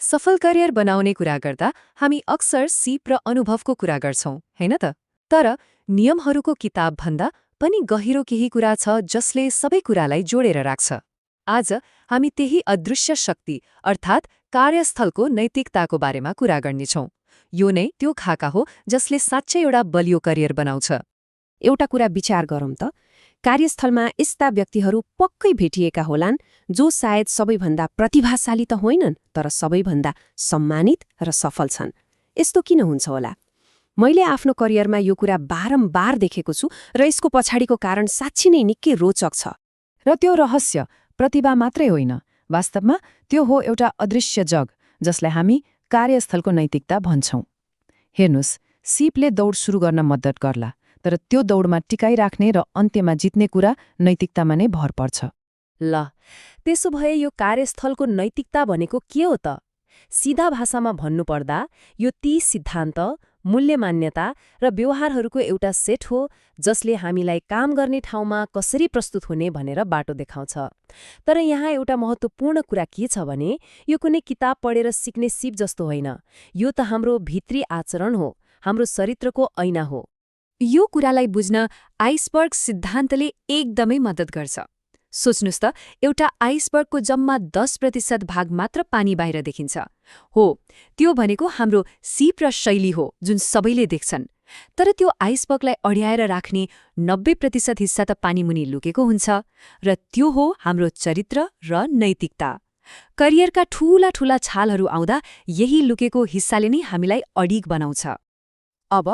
सफल करियर बनाउने कुरा गर्दा हामी अक्सर सिप र अनुभवको कुरा गर्छौं, हैन त? तर नियमहरूको किताबभन्दा पनि गहिरो केही कुरा छ जसले सबै कुरालाई जोडेर राख्छ। आज हामी त्यही अदृश्य शक्ति अर्थात् कार्यस्थलको नैतिकताको बारेमा कुरा गर्नेछौं। यो नै त्यो खाका हो जसले साँच्चै एउटा बलियो करियर बनाउँछ। एउटा कुरा विचार गरौँ त, कार्यस्थलमा यस्ता व्यक्तिहरू पक्कै भेटिएका होलान् जो सायद सबैभन्दा प्रतिभाशाली त होइनन् तर सबैभन्दा सम्मानित र सफल छन्। यस्तो किन हुन्छ होला? मैले आफ्नो करियरमा यो कुरा बारम्बार देखेको छु र यसको पछाडिको कारण साँच्चै नै निकै रोचक छ। र त्यो रहस्य प्रतिभा मात्रै होइन, वास्तवमा त्यो हो एउटा अदृश्य जग जसलाई हामी कार्यस्थलको नैतिकता भन्छौं। हेर्नुस्, सिपले दौड सुरु गर्न मद्दत गर्ला, तर त्यो दौडमा टिकाइराख्ने र अन्त्यमा जित्ने कुरा नैतिकतामा नै भर पर्छ। ल, त्यसो भए यो कार्यस्थलको नैतिकता भनेको के हो त? सिधा भाषामा भन्नुपर्दा यो ती सिद्धान्त, मूल्य मान्यता र व्यवहारहरूको एउटा सेट हो जसले हामीलाई काम गर्ने ठाउँमा कसरी प्रस्तुत हुने भनेर बाटो देखाउँछ। तर यहाँ एउटा महत्त्वपूर्ण कुरा के छ भने यो कुनै किताब पढेर सिक्ने सिप जस्तो होइन। यो त हाम्रो भित्री आचरण हो, हाम्रो चरित्रको ऐना हो। यो कुरालाई बुझ्न आइसबर्ग सिद्धान्तले एकदमै मद्दत गर्छ। सोच्नुस् त, एउटा आइसबर्गको जम्मा 10% भाग मात्र पानी बाहिर देखिन्छ। हो, त्यो भनेको हाम्रो सिप र शैली हो जुन सबैले देख्छन्। तर त्यो आइसबर्गलाई अड्याएर राख्ने 90% हिस्सा त पानीमुनि लुकेको हुन्छ, र त्यो हो हाम्रो चरित्र र नैतिकता। करियरका ठूला ठूला छालहरू आउँदा यही लुकेको हिस्साले नै हामीलाई अडिग बनाउँछ। अब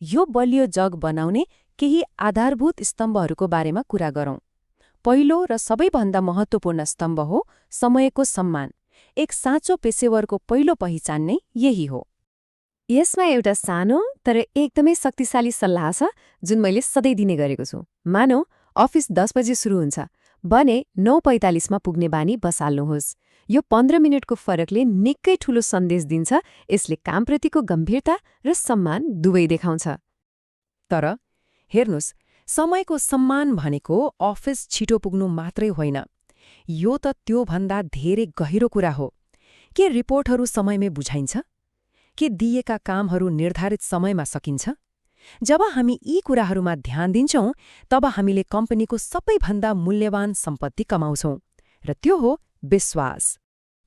यो बलियो जग बनाउने केही आधारभूत स्तम्भहरूको बारेमा कुरा गरौँ। पहिलो र सबैभन्दा महत्त्वपूर्ण स्तम्भ हो समयको सम्मान। एक साँचो पेशेवरको पहिलो पहिचान नै यही हो। यसमा एउटा सानो तर एकदमै शक्तिशाली सल्लाह छ जुन मैले सधैँ दिने गरेको छु। मानौ अफिस 10 बजे सुरु हुन्छ भने 9:45 मा पुग्ने बानी बसाल्नुहोस्। यो 15 मिनटको फरकले निकै ठूलो सन्देश दिन्छ। यसले कामप्रतिको गम्भीरता र सम्मान दुवै देखाउँछ। तर हेर्नुस्, समयको सम्मान भनेको अफिस छिटो पुग्नु मात्रै होइन। यो त त्योभन्दा धेरै गहिरो कुरा हो। के रिपोर्टहरू समयमै बुझाइन्छ? के दिएका कामहरू निर्धारित समयमा सकिन्छ? जब हामी यी कुराहरूमा ध्यान दिन्छौँ तब हामीले कम्पनीको सबैभन्दा मूल्यवान सम्पत्ति कमाउँछौँ, र त्यो हो विश्वास।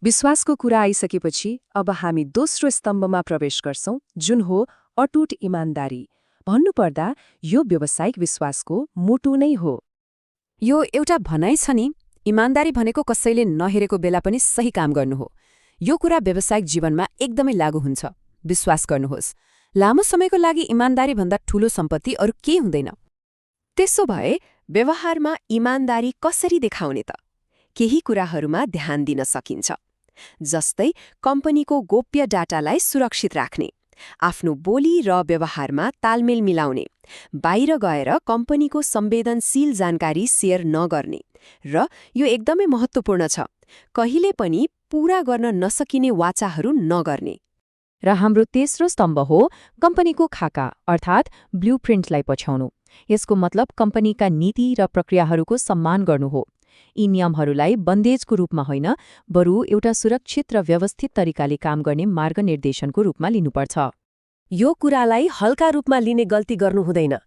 विश्वासको कुरा आइसकेपछि अब हामी दोस्रो स्तम्भमा प्रवेश गर्छौं, जुन हो अटुट इमान्दारी। भन्नुपर्दा यो व्यावसायिक विश्वासको मुटु नै हो। यो एउटा भनाइ छ नि, इमान्दारी भनेको कसैले नहेरेको बेला पनि सही काम गर्नु हो। यो कुरा व्यावसायिक जीवनमा एकदमै लागू हुन्छ। विश्वास गर्नुहोस्, लामो समयको लागि इमान्दारीभन्दा ठूलो सम्पत्ति अरू केही हुँदैन। त्यसो भए व्यवहारमा इमान्दारी कसरी देखाउने त? केही कुराहरूमा ध्यान दिन सकिन्छ। जस्तै कम्पनीको गोप्य डाटालाई सुरक्षित राख्ने, आफ्नो बोली र व्यवहारमा तालमेल मिलाउने, बाहिर गएर कम्पनीको संवेदनशील जानकारी शेयर नगर्ने, र यो एकदमै महत्त्वपूर्ण छ, कहिले पनि पूरा गर्न नसकिने वाचाहरू नगर्ने। र हाम्रो तेस्रो स्तम्भ हो कम्पनीको खाका अर्थात् ब्लुप्रिन्टलाई पछ्याउनु। यसको मतलब कम्पनीका नीति र प्रक्रियाहरूको सम्मान गर्नु हो। यी नियमहरूलाई बन्देजको रूपमा होइन, बरु एउटा सुरक्षित र व्यवस्थित तरिकाले काम गर्ने मार्गनिर्देशनको रूपमा लिनुपर्छ। यो कुरालाई हल्का रूपमा लिने गल्ती गर्नु हुँदैन।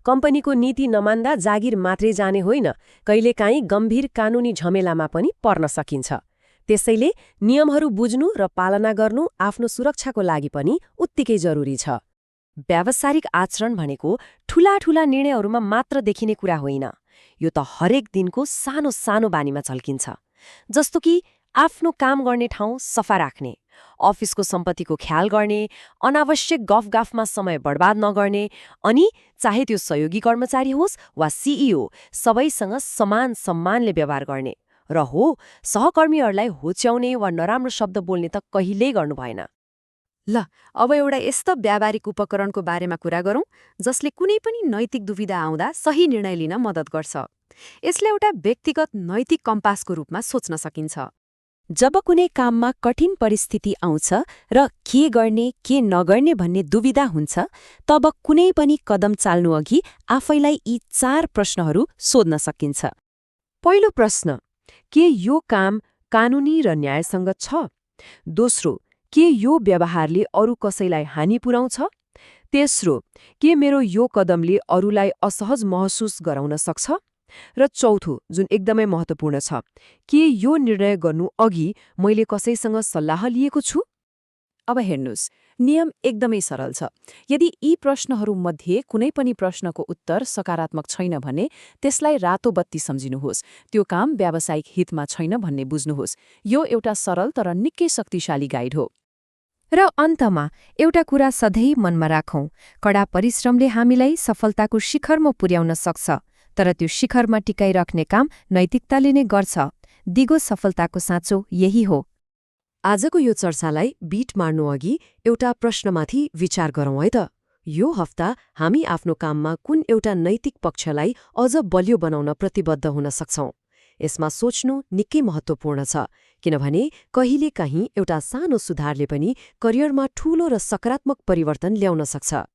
कम्पनीको नीति नमान्दा जागिर मात्रै जाने होइन, कहिलेकाहीँ गम्भीर कानुनी झमेलामा पनि पर्न सकिन्छ। त्यसैले नियमहरू बुझ्नु र पालना गर्नु आफ्नो सुरक्षाको लागि पनि उत्तिकै जरुरी छ। व्यावसायिक आचरण भनेको ठूला ठूला निर्णयहरूमा मात्र देखिने कुरा होइन। यो त हरेक दिनको सानो सानो बानीमा झल्किन्छ। जस्तो कि आफ्नो काम गर्ने ठाउँ सफा राख्ने, अफिसको सम्पत्तिको ख्याल गर्ने, अनावश्यक गफगाफमा समय बर्बाद नगर्ने, अनि चाहे त्यो सहयोगी कर्मचारी होस् वा सीईओ, सबैसँग समान सम्मानले व्यवहार गर्ने। र हो, सहकर्मीहरूलाई होच्याउने वा नराम्रो शब्द बोल्ने त कहिल्यै गर्नु भएन। ल, अब एउटा यस्तो व्यावहारिक उपकरणको बारेमा कुरा गरौँ जसले कुनै पनि नैतिक दुविधा आउँदा सही निर्णय लिन मद्दत गर्छ। यसले एउटा व्यक्तिगत नैतिक कम्पासको रूपमा सोच्न सकिन्छ। जब कुनै काममा कठिन परिस्थिति आउँछ र के गर्ने के नगर्ने भन्ने दुविधा हुन्छ, तब कुनै पनि कदम चाल्नु अघि आफैलाई यी 4 प्रश्नहरू सोध्न सकिन्छ। पहिलो प्रश्न, के यो काम कानुनी र न्यायसङ्गत छ? दोस्रो, के यो व्यवहारले अरू कसैलाई हानि पुर्याउँछ? तेस्रो, के मेरो यो कदमले अरूलाई असहज महसुस गराउन सक्छ? र चौथो, जुन एकदमै महत्त्वपूर्ण छ, के यो निर्णय गर्नु अघि मैले कसैसँग सल्लाह लिएको छु? अब हेर्नुहोस्, नियम एकदमै सरल छ। यदि यी प्रश्नहरूमध्ये कुनै पनि प्रश्नको उत्तर सकारात्मक छैन भने त्यसलाई रातो बत्ती सम्झिनुहोस्। त्यो काम व्यावसायिक हितमा छैन भन्ने बुझ्नुहोस्। यो एउटा सरल तर निकै शक्तिशाली गाइड हो। र अन्तमा एउटा कुरा सधैँ मनमा राखौं, कडा परिश्रमले हामीलाई सफलताको शिखरमा पुर्याउन सक्छ, तर त्यो शिखरमा टिकाइराख्ने काम नैतिकताले नै गर्छ। दिगो सफलताको साँचो यही हो। आजको यो चर्चालाई बीट मार्नु अघि एउटा प्रश्नमाथि विचार गरौँ है त। यो हप्ता हामी आफ्नो काममा कुन एउटा नैतिक पक्षलाई अझ बलियो बनाउन प्रतिबद्ध हुन सक्छौं? यसमा सोच्नु निकै महत्त्वपूर्ण छ, किनभने कहिलेकाहीँ एउटा सानो सुधारले पनि करियरमा ठूलो र सकारात्मक परिवर्तन ल्याउन सक्छ।